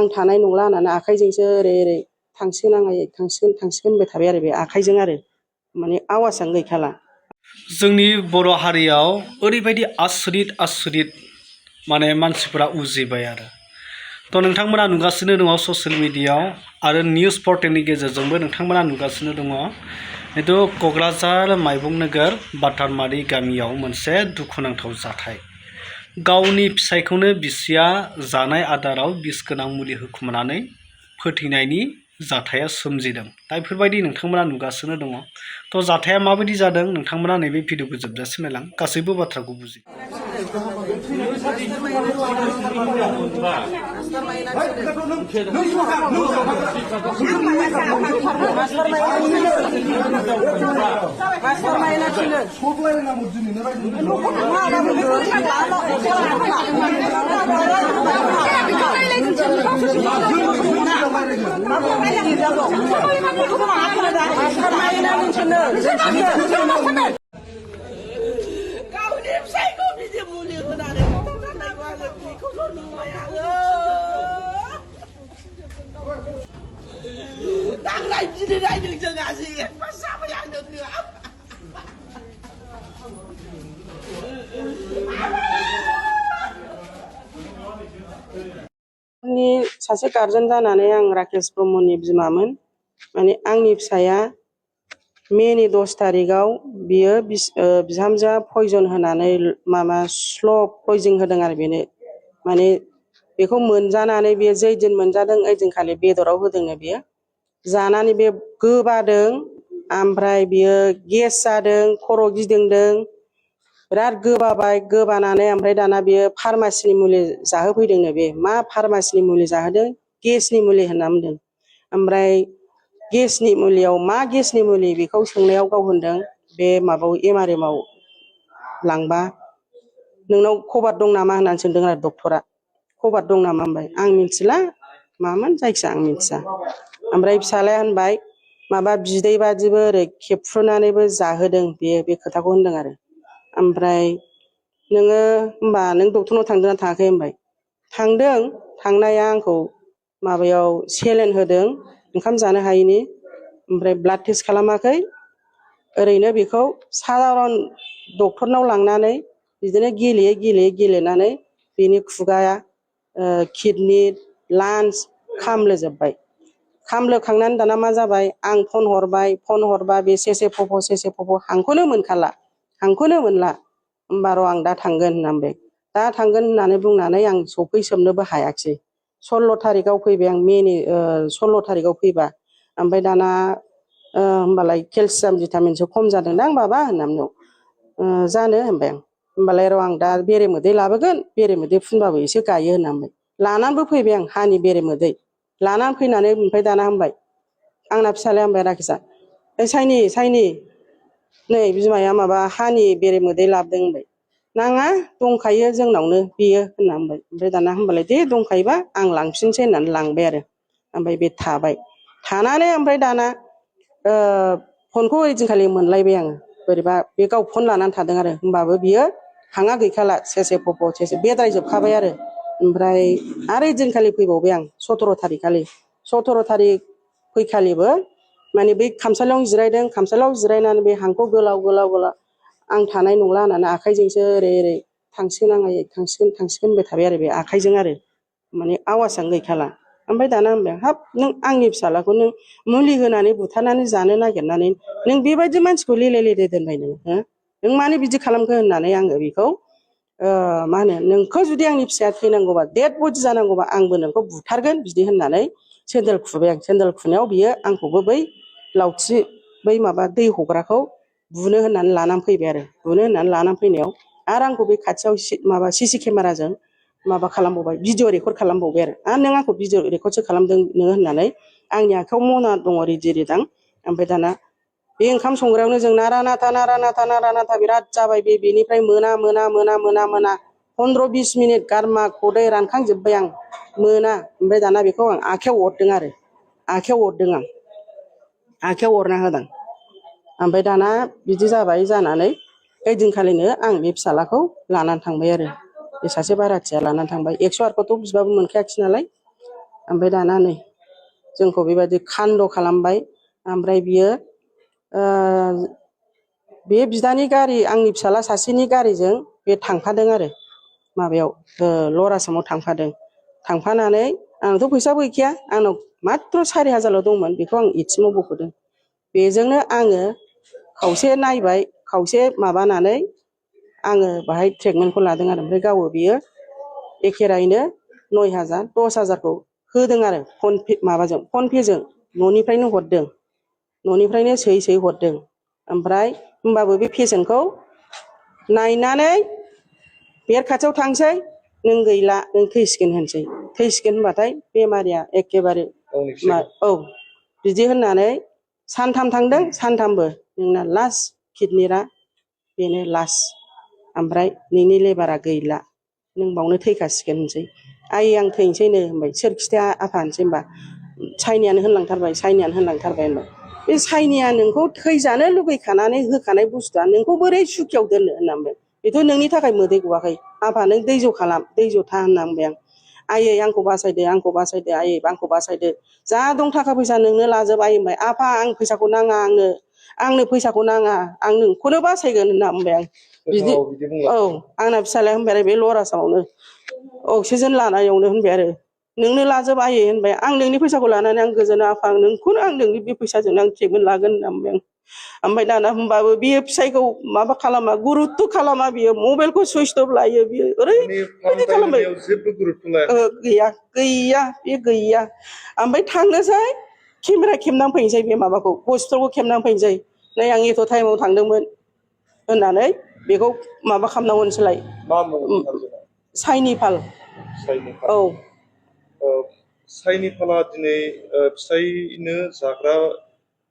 आं थानाय नंला होननानै आखाइजोंसो ओरै ओरै थांसिगोन आं थांसिगोन होनबाय थाबाय आरो बे आखाइजों आरो माने आवाजानो गैखाला। जोंनि बर' हारियाव ओरैबायदि आसरित माने मानसिफोरा उजिबाय आरो थ' नोंथांमोना नुगासिनो दङ ससियेल मिडियायाव आरो निउस पर्टेलनि गेजेरजोंबो नोंथांमोना नुगासिनो दङ। खिन्थु क'क्राझार माइबं नोगोर बातारमारि गामियाव मोनसे दुखुनांथाव जाथाय। गावनि फिसायखौनो बिसिया जानाय आदाराव बिस गोनां मुलि होखुमानानै फोथैनायनि जाथाया सोमजिदों। दा बेफोरबायदि नोंथांमोना नुगासिनो दङ। थ' जाथाया माबायदि जादों नोंथांमोना नैबे भिडिअखौ जोबजासिम नायलां, गासैबो बाथ्राखौ बुजि। सासे गार्जेन जानानै आं राकेश ब्रह्मनि बिमामोन। माने आंनि फिसाया मेनि 10 तारिखआव बियो बिहामजोआ पयजन होनानै माबा स्ल' पयजन होदों आरो बेनो। माने बेखौ मोनजानानै बेयो जै दिन मोनजादों ओइदिनखालि बेदराव होदोंनो बेयो जानानै बे गोबादों, ओमफ्राय बियो गेस जादों, खर' गिदिंदों, बिराद गोबाबाय। गोबानानै ओमफ्राय दाना बियो फार्मासिनि मुलि जाहोफैदोंनो। बे मा फार्मासिनि मुलि जाहोदों? गेसनि मुलि होनना बुंदों। ओमफ्राय गेसनि मुलियाव मा गेसनि मुलि बेखौ सोंनायाव गाव होनदों बे माबायाव MRM आव लांबा नोंनाव खबर दं नामा होननानै सोंदों आरो डक्टरा। खबर दं नामा होनबाय, आं मिथिला मामोन, जायखिया आं मिथिया। ओमफ्राय फिसालाया होनबाय माबा बिदै बादिबो ओरै खेबफ्रुनानैबो जाहोदों बेयो, बे खोथाखौ होनदों आरो। ओमफ्राय नोङो होनबा नों डक्टरनाव थांदोंना थाङाखै होनबाय। थांदों, थांनाया आंखौ माबायाव सेलेन होदों ओंखाम जानो हायैनि। ओमफ्राय ब्लाड टेस्ट खालामाखै, ओरैनो बेखौ सादारन डक्टरनाव लांनानै बिदिनो गेलेनानै बेनि खुगाया किडनि लान्स खामलोजोब्बाय। खामलोखांनानै दाना मा जाबाय, आं फन हरबा बे सेसे फ'फ' हांखौनो मोनखाला, हांखौनो मोनला। होमबा र' आं दा थांगोन होनना बुंबाय। दा थांगोन होननानै बुंनानै आं सफैसोबनोबो हायाखिसै। 16 तारिखआव फैबाय आं, मेनि 16 तारिखआव फैबा। ओमफ्राय दाना होमबालाय केलसियाम भिटामिनसो खम जादोंदां बाबा होनना बुंनायाव जानो होनबाय आं। होमबालाय र' आं दा बेरेमोदै लाबोगोन, बेरेमोदै फुनबाबो एसे गायो होनना बुंबाय। लानानैबो फैबाय आं हानि बेरेमोदै लानानै फैनानै। ओमफ्राय दाना होनबाय आंना फिसालाया होनबाय राकेशआ, ओइ साइनि नै बिमाया माबा हानि बेरेमोदै लाबोदों होनबाय। नाङा, दंखायो जोंनावनो बेयो होनना बुंबाय। ओमफ्राय दाना होनबालाय दे दंखायोबा आं लांफिनसै होननानै लांबाय आरो। ओमफ्राय बे थाबाय, थानानै ओमफ्राय दाना फनखौ ओइदिनखालि मोनलायबाय आङो। बोरैबा बे गाव फन लानानै थादों आरो, होमबाबो बियो हाङा गैखाला, सेसे फ'फ' बेद्रायजोबखाबाय आरो। ओमफ्राय आरो ओइदिनखालि फैबावबाय आं 17 तारिख खालि। 17 तारिख फैखालिबो माने बै खामसालियावनो जिरायदों, खामसालियाव जिरायनानै बे हांखौ गोलाव आं थानाय नंला होननानै आखाइजोंसो ओरै ओरै थांसिगोन आं थांसिगोन होनबाय थाबाय आरो बे आखाइजों आरो। माने आवाजानो गैखाला। ओमफ्राय दाना होनबाय हाब नों आंनि फिसालाखौ नों मुलि होनानै बुथारनानै जानो नागिरनानै नों बेबायदि मानसिखौ लेले दोनबाय नों हो? नों मानो बिदि खालामखो होननानै आङो बेखौ मा होनो, नोंखौ जुदि आंनि फिसाया थैनांगौबा, डेड बडि जानांगौबा आंबो नोंखौ बुथारगोन बिदि होननानै सेन्देल खुबाय आं। सेन्देल खुनायाव बियो आंखौबो बै लावथि बै माबा दै हग्राखौ बुनो होननानै लानानै फैबाय आरो। बुनो होननानै लानानै फैनायाव आरो आंखौ बे खाथियाव माबा CC केमेराजों माबा खालामबावबाय, भिडिअ रेकर्ड खालामबावबाय आरो नों आंखौ भिडिअ रेकर्डसो खालामदों नोङो होननानै। आंनि आखायाव मना दङ रिदि रिदां। ओमफ्राय दाना बे ओंखाम संग्रायावनो जों नारा नाथा बिराद जाबाय। बेनिफ्राय मोना 15-20 मिनिट गारमा खदै रानखांजोब्बाय आं, मोना। ओमफ्राय दाना बेखौ आं आखायाव अरदों आरो, आखायाव अरना होदों। ओमफ्राय दाना बिदि जाबाय, जानानै ओइदिनखालिनो आं बे फिसालाखौ लानानै थांबाय आरो। बे सासे बाराथिया लानानै थांबाय। 108 खौथ' बिबाबो मोनखायाखिसै नालाय। ओमफ्राय दाना नै जोंखौ बेबायदि खान्द' खालामबाय ओमफ्राय बियो बे बिदानि गारि आंनि फिसाला सासेनि गारिजों बे थांफादों आरो माबायाव लवार आसामाव थांफानानै आंनावथ' फैसाबो गैखाया आंनाव मात्र 4,000ल' दंमोन बेखौ आं एटिएमाव बख'दों बेजोंनो आङो खावसे नायबाय खावसे माबानानै आङो बाहाय ट्रिटमेन्टखौ लादों आरो ओमफ्राय गावो बियो एखेरायैनो 9,000 10,000खौ होदों आरो फनपेजों न'निफ्रायनो हरदों न'निफ्रायनो सोयै हरदों ओमफ्राय होमबाबो बे पेसेन्टखौ नायनानै बेर खाथियाव थांसै नों गैला नों थैसिगोन होनसै थैसिगोन होनबाथाय बेमारिया एखेबारे औ बिदि होननानै सानथाम थांदों सानथामबो नोंना लास्ट किडनिरा बेनो लास्ट ओमफ्राय नोंनि लेबारा गैला नों बावनो थैखासिगोन होनसै आयै आं थैनोसैनो होनबाय सोर खिथाया आफा होनसै होनबा चाइनायानो होनलांथारबाय होनबाय बे चाइनाया नोंखौ थैजानो लुगैखानानै होखानाय बुस्थुआ नोंखौ बोरै सुखियाव दोननो होनना बुंबाय बेथ' नोंनि थाखाय मोदै गवाखै आफा नों दैज' खालाम दैज' था होनना बुंबाय आं आयै आंखौ बासायदो आयै आंखौ बासायदो जा दं थाखा फैसा नोंनो लाजोब आयै होनबाय आफा आं फैसाखौ नाङा आंनो फैसाखौ नाङा आं नोंखौनो बासायगोन होनना बुंबाय आं बिदि औ आंना फिसालाया होनबाय आरो बे लवार आसामावनो अक्सिजेन लानायावनो होनबाय आरो नोंनो लाजोब आयै होनबाय आं नोंनि फैसाखौ लानानै आं गोजोना आफा नोंखौनो आं नोंनि बे फैसाजोंनो आं ट्रिटमेन्ट लागोन होनना बुंबाय आं ओमफ्राय दाना होनबाबो बियो फिसायखौ माबा खालामा गुरुत्थ' खालामा बियो मबाइलखौ सुइच अफ लायो बियो ओरैबायदि खालामबाय गैया बे गैया ओमफ्राय थांनोसै केमेरा खेबनानै फैनोसै बे माबाखौ हस्पिटालखौ खेबनानै फैनोसै नै आं एथ' टाइमाव थांदोंमोन होननानै बेखौ माबा खालामना हरनोसैलाय साइनिफाल औ साइनिफाला दिनै फिसायनो जाग्रा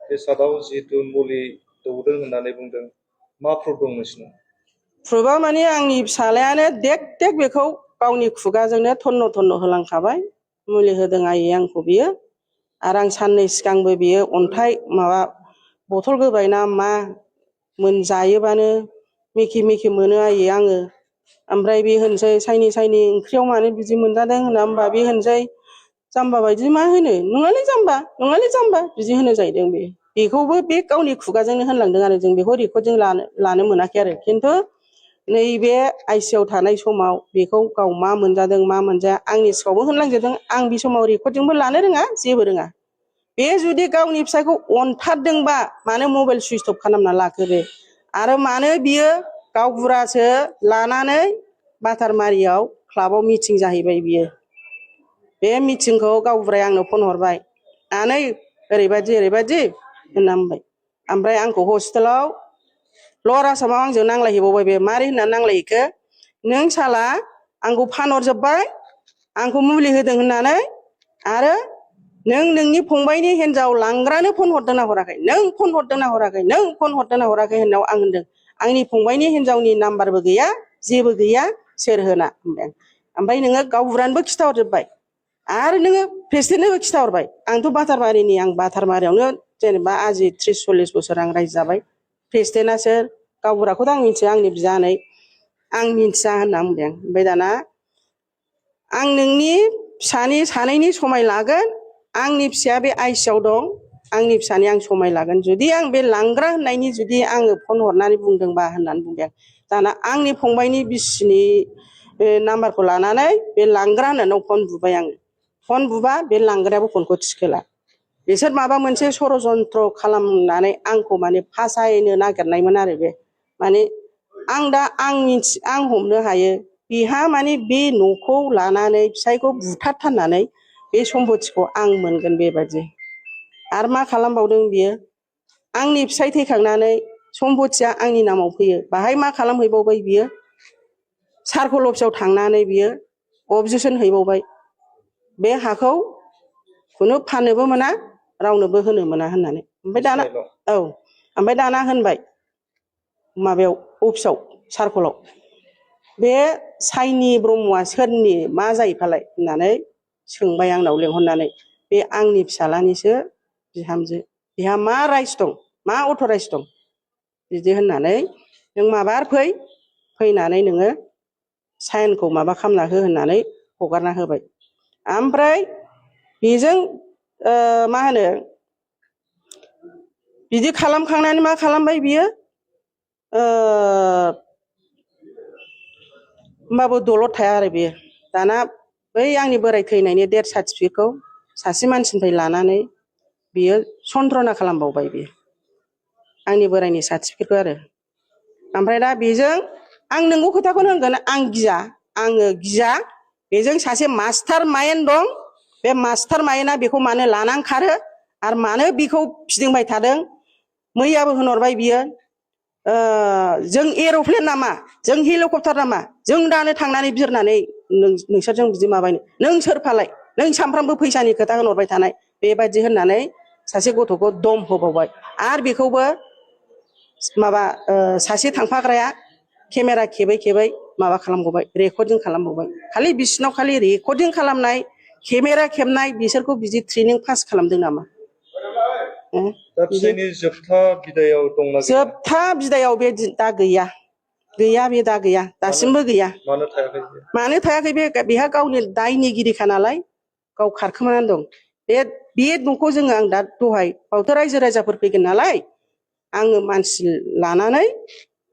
बेसादाव जिहेतु मुलि दौदों होननानै बुंदों मा प्रुफ दं नोंसिनाव प्रुफा माने आंनि फिसालायानो देख बेखौ गावनि खुगाजोंनो थन्न होलांखाबाय मुलि होदों आयै आंखौ बियो आरो आं साननै सिगांबो बियो अन्थाइ माबा बथल गोबाय ना मा जायोबानो मेखि मोनो आयै आङो ओमफ्राय बे होनसै साइनि ओंख्रियाव मानो बिदि मोनजादों होनना होनबा बे होनसै जाम्बा बायदि मा होनो नङालै जाम्बा बिदि होनो जाहैदों बेखौबो बे गावनि खुगाजोंनो होनलांदों आरो जों बेखौ रेकर्डजों लानो मोनाखै आरो खिन्थु नैबे आइसिइउआव थानाय समाव बेखौ गाव मा मोनजादों मा मोनजाया आंनि सिगाङावबो होनलांजोबदों आं बे समाव रेकर्डजोंबो लानो रोङा जेबो रोङा बे जुदि गावनि फिसायखौ अनथारदोंबा मानो मबाइल सुइच अफ खालामना लाखो बे आरो मानो बियो गावबुरासो लानानै बातारमारियाव क्लाबाव मिटिं जाहैबाय बियो बे मिटिंखौ गावबुराया आंनो फन हरबाय आनै ओरैबायदि होनना बुंबाय ओमफ्राय आंखौ हस्पिटालाव लवार आसामाव आंजों नांलायहैबावबाय बे मारै होननानै नांलायहैखो नों साला आंखौ फानहरजोब्बाय आंखौ मुलि होदों होननानै आरो नों नोंनि फंबायनि हिनजाव लांग्रानो फन हरदोंना हराखै नों फन हरदोंना हराखै होननायाव आं होनदों आंनि फंबायनि हिनजावनि नाम्बारबो गैया जेबो गैया सोर होना होनबाय आं ओमफ्राय नोङो गावबुरानोबो खिथाहरजोब्बाय आरो नोङो प्रेसिडेन्टनोबो खिथाहरबाय आंथ' बातारमारिनि आं बातारमारियावनो जेनेबा आजि 30-40 बोसोर आं रायजो जाबाय प्रेसिडेन्टआ सोर गावबुराखौथ' आं मिथिया आंनि बियानै आं मिथिया होनना बुंबाय आं ओमफ्राय दाना आं नोंनि फिसानि सानैनि समाय लागोन आंनि फिसाया बे आइसिइउआव दं आंनि फिसानि आं समाय लागोन जुदि आं बे लांग्रा होननायनि जुदि आङो फन हरनानै बुंदोंबा होननानै बुंबाय आं दाना आंनि फंबायनि बिसिनि नाम्बारखौ लानानै बे लांग्रा होननानै फन बुबाय आङो फन बुबा बे लांग्रायाबो फनखौ थिखोला बिसोर माबा मोनसे षड़यन्त्र खालामनानै आंखौ माने फासायनो नागिरनायमोन आरो बे माने आं हमनो हायो बिहा माने बे न'खौ लानानै फिसायखौ बुथारथारनानै बे सम्पतिखौ आं मोनगोन बेबायदि आरो मा खालामबावदों बियो आंनि फिसाय थैखांनानै सम्पतिया आंनि नामाव फैयो बाहाय मा खालामहैबावबाय बियो सार्कोल अफिसाव थांनानै बियो अबजेक्सन हैबावबाय बे हाखौ खुनु फाननोबो मोना रावनोबो होनो मोना होननानै ओमफ्राय दाना होनबाय माबायाव अफिसाव सार्कोलाव बे साइनि ब्रह्मआ सोरनि मा जायो फालाय होननानै सोंबाय आंनाव लेंहरनानै बे आंनि फिसालानिसो बिहामजो बेहा मा राइट्स दं मा अथ'राइज दं बिदि होननानै नों माबार फैनानै नोङो साइनखौ माबा खालामना हो होननानै हगारना होबाय ओमफ्राय बेजों मा होनो बिदि खालामखांनानै मा खालामबाय बियो होमबाबो दलद थाया आरो बियो दाना बै आंनि बोराय थैनायनि डेथ सार्टिफिकेटखौ सासे मानसिनिफ्राय लानानै बियो सन्त्रना खालामबावबाय बियो आंनि बोरायनि सार्टिफिकेटखौ आरो ओमफ्राय दा बेजों आं नोंगौ खोथाखौनो होनगोन आङो गिया बेजों सासे मास्टार माइन्ड दं बे मास्टार माइन्डआ बेखौ मानो लानानै खारो आरो मानो बेखौ फिदिंबाय थादों मैयाबो होनहरबाय बियो जों एर'प्लेन नामा जों हेलिकप्टार नामा जों दानो थांनानै बिरनानै नोंसोरजों बिदि माबायनो नों सोरफालाय नों सानफ्रामबो फैसानि खोथा होनहरबाय थानाय बेबायदि होननानै सासे गथ'खौ दम होबावबाय आरो बेखौबो माबा सासे थांफाग्राया केमेरा खेबै खेबै माबा खालामबावबाय रेकर्डिं खालामबावबाय खालि बिसिनाव खालि रेकर्डिं खालामनाय केमेरा खेबनाय बिसोरखौ बिदि ट्रेनिं पास खालामदों नामा दा फिसायनि जोबथा बिदायाव दंना गैया? जोबथा बिदायाव बे दा गैया बे दा गैया दासिमबो गैया मानो थायाखै मानो थायाखै बेहा गावनि दायनिगिरिखा नालाय गाव खारखोमानानै दं बे न'खौ जोङो आं दा दहाय बावथ' रायजो राजाफोर फैगोन नालाय आङो मानसि लानानै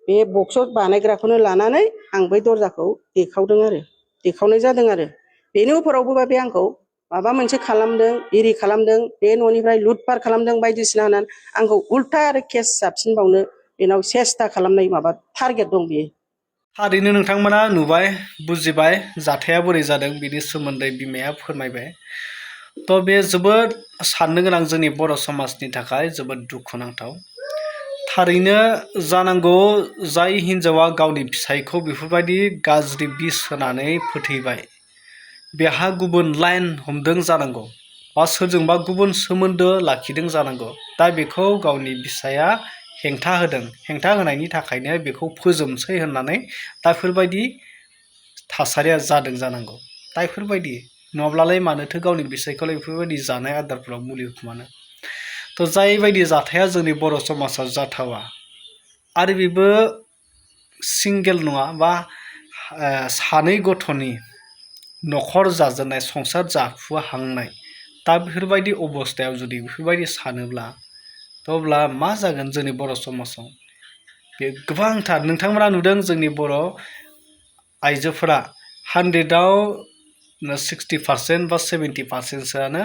बे बक्स बानायग्राखौनो लानानै आं बै दरजाखौ देखावनाय जादों आरो बेनि उफरावबो बे आंखौ माबा मोनसे खालामदों इरि खालामदों बे न'निफ्राय लुटपाट खालामदों बायदिसिना होननानै आंखौ उल्था आरो केस जाबसिनबावनो बेनाव सेस्था खालामनाय माबा टारगेट दं बियो थारैनो नोंथांमोना नुबाय बुजिबाय जाथाया बोरै जादों बिनि सोमोन्दै बिमाया फोरमायबाय थ' बे जोबोद साननो गोनां जोंनि बर' समाजनि थाखाय जोबोद दुखुनांथाव थारैनो जानांगौ जाय हिन्जावा गावनि फिसायखौ बेफोरबायदि गाज्रि बिस होनानै फोथैबाय बेहा गुबुन लाइन हमदों जानांगौ बा सोरजोंबा गुबुन सोमोन्दो लाखिदों जानांगौ दा बेखौ गावनि बिसाया हेंथा होदों हेंथा होनायनि थाखायनो बेखौ फोजोबसै होननानै दा बेफोरबायदि थासारिया जादों जानांगौ दा बेफोरबायदि नङाब्लालाय मानोथो गावनि बिसायखौलाय बेफोरबायदि जानाय आदारफोराव मुलि होखुमानो थ' जायबायदि जाथाया जोंनि बर' समाजाव जाथावा आरो बेबो सिंगेल नङा बा सानै गथ'नि न'खर जाजेननाय संसार जाफुहांनाय दा बेफोरबायदि अबस्थायाव जुदि बेफोरबायदि सानोब्ला अब्ला मा जागोन जोंनि बर' समाजाव बे गोबांथार नोंथांमोना नुदों जोंनि बर' आइजोफोरा 100आव 60% बा 70%सोआनो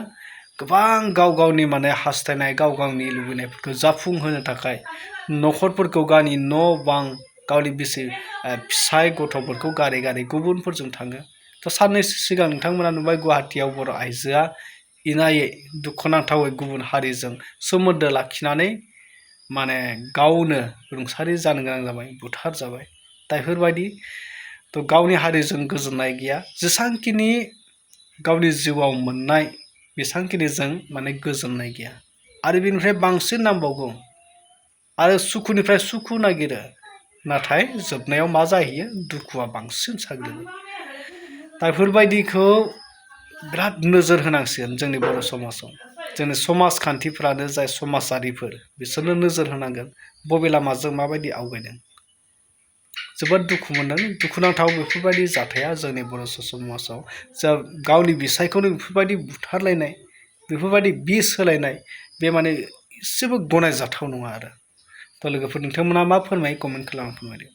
गोबां गाव गावनि माने हास्थायनाय गाव गावनि लुबैनायफोरखौ जाफुंहोनो थाखाय न'खरफोरखौ गावनि न' बां गावनि फिसाय गथ'फोरखौ गारै गारै गुबुनफोरजों थाङो थ' साननैसो सिगां नोंथांमोना नुबाय गुवाहाटियाव बर' आइजोआ इनायै दुखुनांथावै गुबुन हारिजों सोमोन्दो लाखिनानै माने गावनो रुंसारि जानो गोनां जाबाय बुथार जाबाय दा बेफोरबायदि थ' गावनि हारिजों गोजोननाय गैया जेसांखिनि गावनि जिउआव मोननाय बेसांखिनिजों माने गोजोननाय गैया आरो बेनिफ्राय बांसिन नांबावगौ आरो सुखुनिफ्राय सुखु नागिरो नाथाय जोबनायाव मा जाहैयो दुखुआ बांसिन साग्लोबो दा बेफोरबायदिखौ बिराद नोजोर होनांसिगोन जोंनि बर' समाजाव जोंनि समाजखान्थिफ्रानो जाय समाजारिफोर बिसोरनो नोजोर होनांगोन बबे लामाजों माबायदि आवगायदों जोबोद दुखु मोनदों दुखुनांथाव बेफोरबायदि जाथाया जोंनि बर' समाजाव जा गावनि बिसायखौनो बेफोरबायदि बुथारलायनाय बेफोरबायदि बिस होलायनाय बे माने एसेबो गनायजाथाव नङा आरो थ' लोगोफोर नोंथांमोना मा फोरमायो कमेन्ट खालामना फोरमायदो